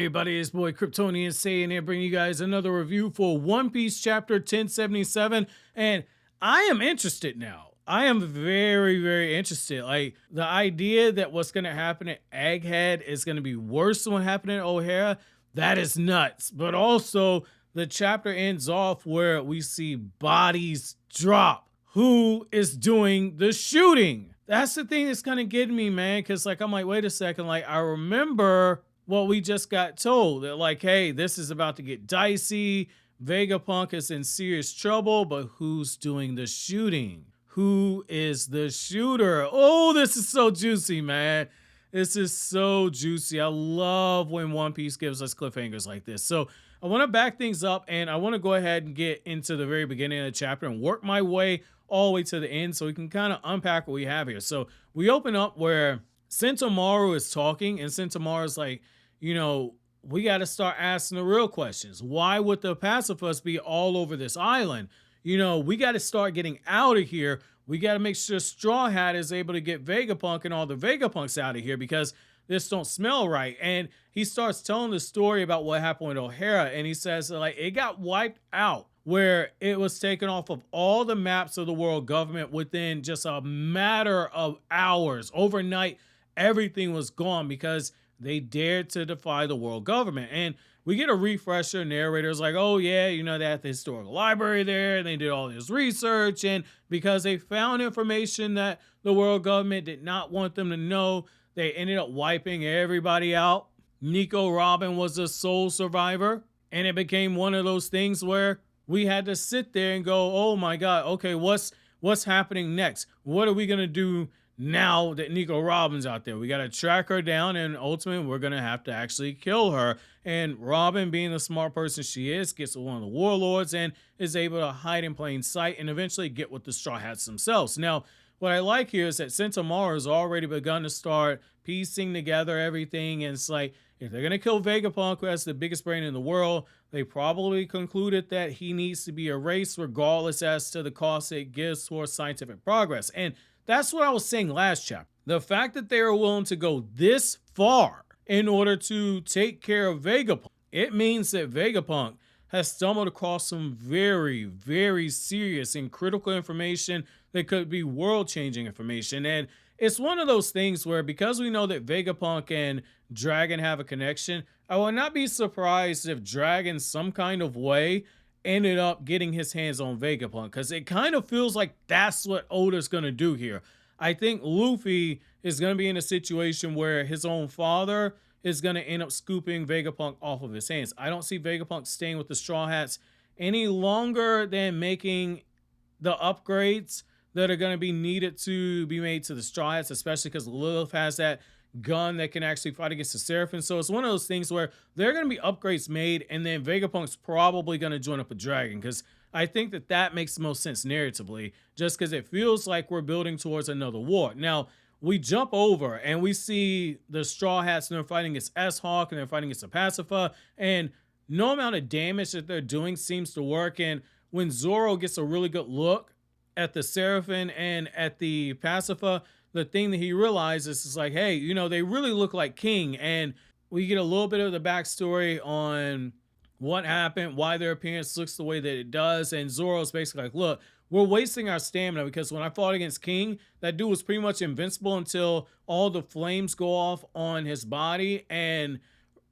everybody, it's boy Kryptonian saying here, bringing you guys another review for One Piece chapter 1077, and I am interested now. I am very, very interested. Like, the idea that what's going to happen at Egghead is going to be worse than what happened at O'Hara, that is nuts. But also, the chapter ends off where we see bodies drop. Who is doing the shooting? That's the thing that's kind of getting me, man, because, like, I'm like, wait a second, like, I remember what we just got told, that like, hey, this is about to get dicey. Vegapunk is in serious trouble, but who's doing the shooting? Who is the shooter? Oh, this is so juicy, man. This is so juicy. I love when One Piece gives us cliffhangers like this. So I want to back things up, and I want to go ahead and get into the very beginning of the chapter and work my way all the way to the end so we can kind of unpack what we have here. So we open up where Sentomaru is talking, and Sentomaru is like, you know, we got to start asking the real questions. Why would the pacifists be all over this island? You know, we got to start getting out of here. We got to make sure Straw Hat is able to get Vegapunk and all the Vegapunks out of here because this don't smell right. And he starts telling the story about what happened with O'Hara, and he says, like, it got wiped out, where it was taken off of all the maps of the world government within just a matter of hours. Overnight, everything was gone because they dared to defy the world government. And we get a refresher. Narrator's like, oh yeah, you know, they had the historical library there, and they did all this research, and because they found information that the world government did not want them to know, they ended up wiping everybody out. Nico Robin was the sole survivor, and it became one of those things where we had to sit there and go, oh my god, okay, what's happening next? What are we gonna do now that Nico Robin's out there? We got to track her down, and ultimately we're going to have to actually kill her. And Robin, being the smart person she is, gets with one of the warlords and is able to hide in plain sight and eventually get with the Straw Hats themselves. Now, what I like here is that Sentomaru has already begun to start piecing together everything, and it's like, if they're going to kill Vegapunk, who has the biggest brain in the world, they probably concluded that he needs to be erased regardless as to the cost it gives towards scientific progress. And that's what I was saying last chapter. The fact that they are willing to go this far in order to take care of Vegapunk, it means that Vegapunk has stumbled across some very, very serious and critical information that could be world-changing information. And it's one of those things where, because we know that Vegapunk and Dragon have a connection, I would not be surprised if Dragon, some kind of way, ended up getting his hands on Vegapunk, because it kind of feels like that's what Oda's going to do here. I think Luffy is going to be in a situation where his own father is going to end up scooping Vegapunk off of his hands. I don't see Vegapunk staying with the Straw Hats any longer than making the upgrades that are going to be needed to be made to the Straw Hats, especially because Lilith has that gun that can actually fight against the Seraphim. So it's one of those things where there are going to be upgrades made, and then Vegapunk's probably going to join up with Dragon, because I think that that makes the most sense narratively, just because it feels like we're building towards another war. Now, we jump over and we see the Straw Hats, and they're fighting against S-Hawk, and they're fighting against the Pacifier, and no amount of damage that they're doing seems to work. And when Zoro gets a really good look at the Seraphim and at the Pacifier, the thing that he realizes is like, hey, you know, they really look like King. And we get a little bit of the backstory on what happened, why their appearance looks the way that it does. And Zoro's basically like, look, we're wasting our stamina, because when I fought against King, that dude was pretty much invincible until all the flames go off on his body. And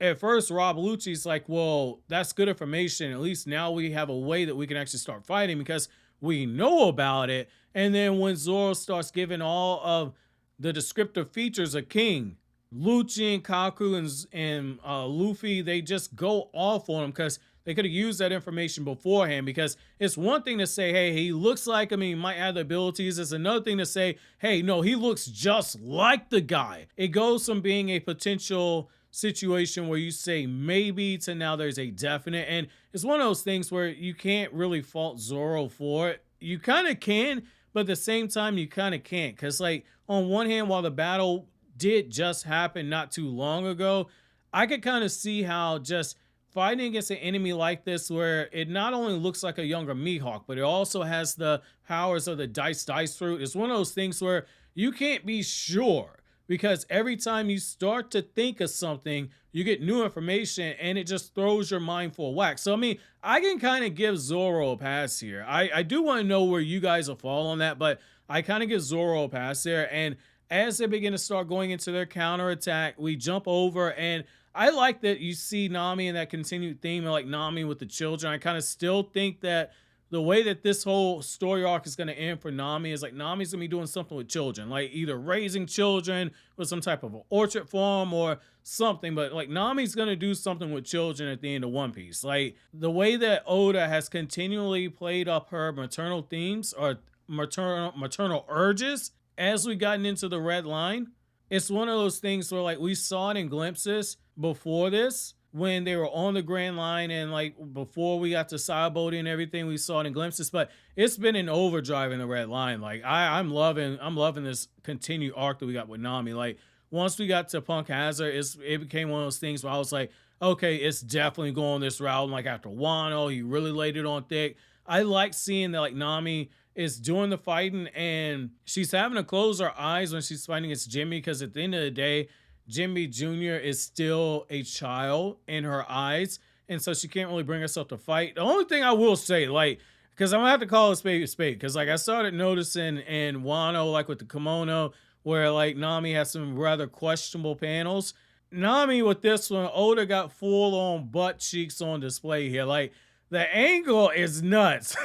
at first, Rob Lucci's like, well, that's good information. At least now we have a way that we can actually start fighting, because we know about it. And then when Zoro starts giving all of the descriptive features of King, Lucci and Kaku and Luffy, they just go off on him, because they could have used that information beforehand. Because it's one thing to say, hey, he looks like him, he might have the abilities. It's another thing to say, hey, no, he looks just like the guy. It goes from being a potential situation where you say maybe to now there's a definite. And it's one of those things where you can't really fault Zoro for it. You kind of can, but at the same time, you kind of can't. Because, like, on one hand, while the battle did just happen not too long ago, I could kind of see how just fighting against an enemy like this, where it not only looks like a younger Mihawk, but it also has the powers of the dice fruit, is one of those things where you can't be sure. because every time you start to think of something, you get new information and it just throws your mind for a whack. So, I mean, I can kind of give Zoro a pass here. I do want to know where you guys will fall on that, but I kind of give Zoro a pass there. And as they begin to start going into their counterattack, we jump over, and I like that you see Nami in that continued theme of like Nami with the children. I kind of still think that the way that this whole story arc is going to end for Nami is like Nami's going to be doing something with children, like either raising children with some type of an orchard farm or something, but like Nami's going to do something with children at the end of One Piece. Like the way that Oda has continually played up her maternal themes or maternal urges as we gotten into the Red Line, it's one of those things where like we saw it in glimpses before this when they were on the Grand Line, and like before we got to Sabaody and everything, we saw it in glimpses, but it's been an overdrive in the Red Line. Like I'm loving this continued arc that we got with Nami. Like once we got to Punk Hazard, it became one of those things where I was like, okay, it's definitely going this route. And like after Wano, he really laid it on thick. I like seeing that like Nami is doing the fighting and she's having to close her eyes when she's fighting against Jimmy, because at the end of the day, Jimmy Jr. is still a child in her eyes, and so she can't really bring herself to fight. The only thing I will say, like, because I'm gonna have to call a spade, because like I started noticing in Wano, like with the kimono, where like Nami has some rather questionable panels. Nami with this one, Oda got full on butt cheeks on display here. Like the angle is nuts.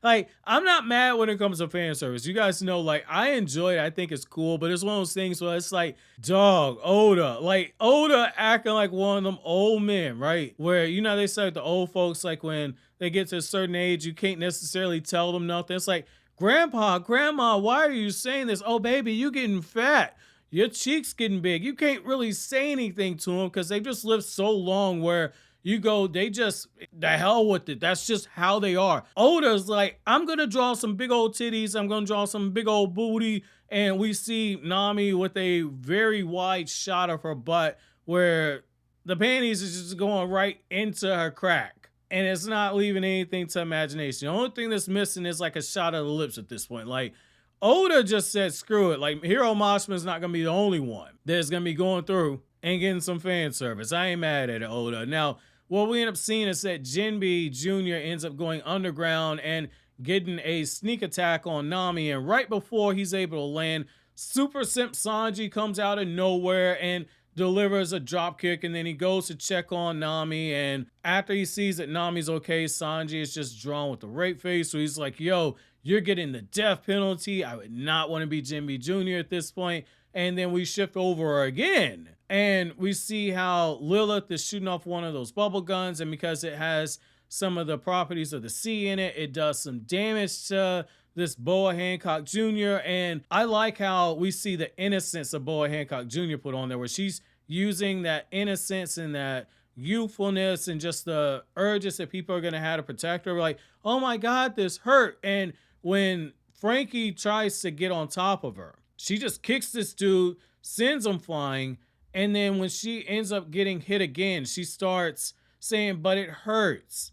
Like, I'm not mad when it comes to fan service. You guys know, like, I enjoy it. I think it's cool, but it's one of those things where it's like, dog, Oda. Like, Oda acting like one of them old men, right? Where, you know, they say the old folks, like, when they get to a certain age, you can't necessarily tell them nothing. It's like, Grandpa, Grandma, why are you saying this? Oh, baby, you getting fat. Your cheeks getting big. You can't really say anything to them because they've just lived so long where you go, they just, the hell with it. That's just how they are. Oda's like, I'm going to draw some big old titties. I'm going to draw some big old booty. And we see Nami with a very wide shot of her butt where the panties is just going right into her crack. And it's not leaving anything to imagination. The only thing that's missing is like a shot of the lips at this point. Like, Oda just said, screw it. Like, Hiro Mashima is not going to be the only one that's going to be going through and getting some fan service. I ain't mad at it, Oda. Now, what we end up seeing is that Jinbe Jr. ends up going underground and getting a sneak attack on Nami. And right before he's able to land, Super Simp Sanji comes out of nowhere and delivers a drop kick. And then he goes to check on Nami. And after he sees that Nami's okay, Sanji is just drawn with the rape face. So he's like, yo, you're getting the death penalty. I would not want to be Jinbe Jr. at this point. And then we shift over again. And we see how Lilith is shooting off one of those bubble guns. And because it has some of the properties of the sea in it, it does some damage to this Boa Hancock Jr. And I like how we see the innocence of Boa Hancock Jr. put on there, where she's using that innocence and that youthfulness and just the urges that people are going to have to protect her. We're like, oh my God, this hurt. And when Frankie tries to get on top of her, she just kicks this dude, sends him flying. And then when she ends up getting hit again, she starts saying, but it hurts.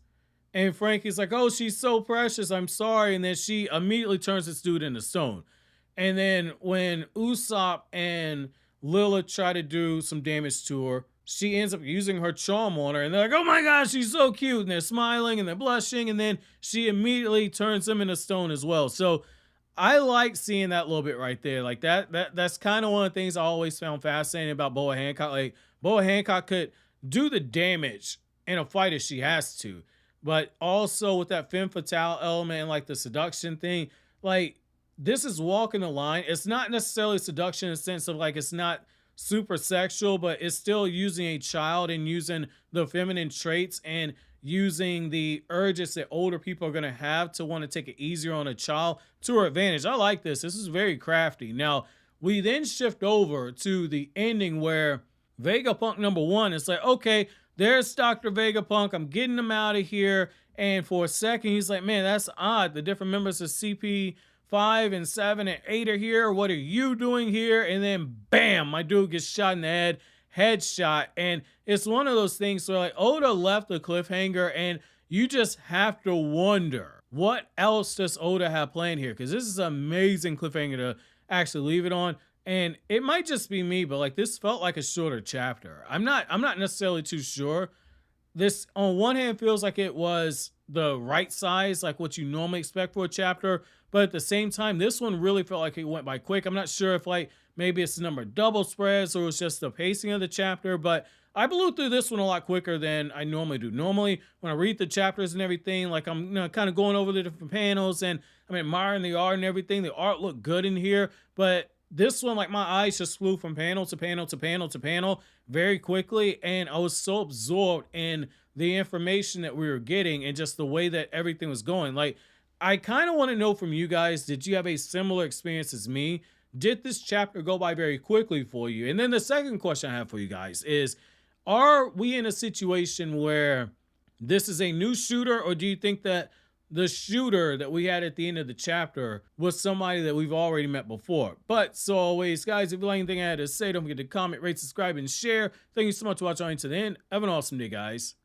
And Frankie's like, oh, she's so precious, I'm sorry. And then she immediately turns this dude into stone. And then when Usopp and Lilith try to do some damage to her, she ends up using her charm on her. And they're like, oh my gosh, she's so cute. And they're smiling and they're blushing. And then she immediately turns them into stone as well. So I like seeing that little bit right there. Like that's kind of one of the things I always found fascinating about Boa Hancock. Like Boa Hancock could do the damage in a fight if she has to, but also with that femme fatale element and like the seduction thing, like this is walking the line. It's not necessarily seduction in the sense of like, it's not super sexual, but it's still using a child and using the feminine traits and using the urges that older people are going to have to want to take it easier on a child to her advantage. I like this. This is very crafty. Now, we then shift over to the ending where Vegapunk #1 is like, okay, there's Dr. Vegapunk. I'm getting him out of here. And for a second, he's like, man, that's odd. The different members of CP5 and 7 and 8 are here. What are you doing here? And then, bam, my dude gets shot in the head. Headshot. And it's one of those things where like Oda left the cliffhanger and you just have to wonder what else does Oda have planned here, because this is an amazing cliffhanger to actually leave it on. And it might just be me, but like this felt like a shorter chapter. I'm not necessarily too sure. This on one hand feels like it was the right size, like what you normally expect for a chapter, but at the same time, this one really felt like it went by quick. I'm not sure if like maybe it's the number of double spreads or it's just the pacing of the chapter, but I blew through this one a lot quicker than I normally do. Normally, when I read the chapters and everything, like I'm kind of going over the different panels and I'm admiring the art and everything. The art looked good in here, but this one, like my eyes just flew from panel to panel to panel to panel very quickly, and I was so absorbed in the information that we were getting and just the way that everything was going. Like, I kind of want to know from you guys, did you have a similar experience as me? Did this chapter go by very quickly for you? And then the second question I have for you guys is, are we in a situation where this is a new shooter, or do you think that the shooter that we had at the end of the chapter was somebody that we've already met before? But so always, guys, if you like anything I had to say, don't forget to comment, rate, subscribe, and share. Thank you so much for watching to the end. Have an awesome day, guys.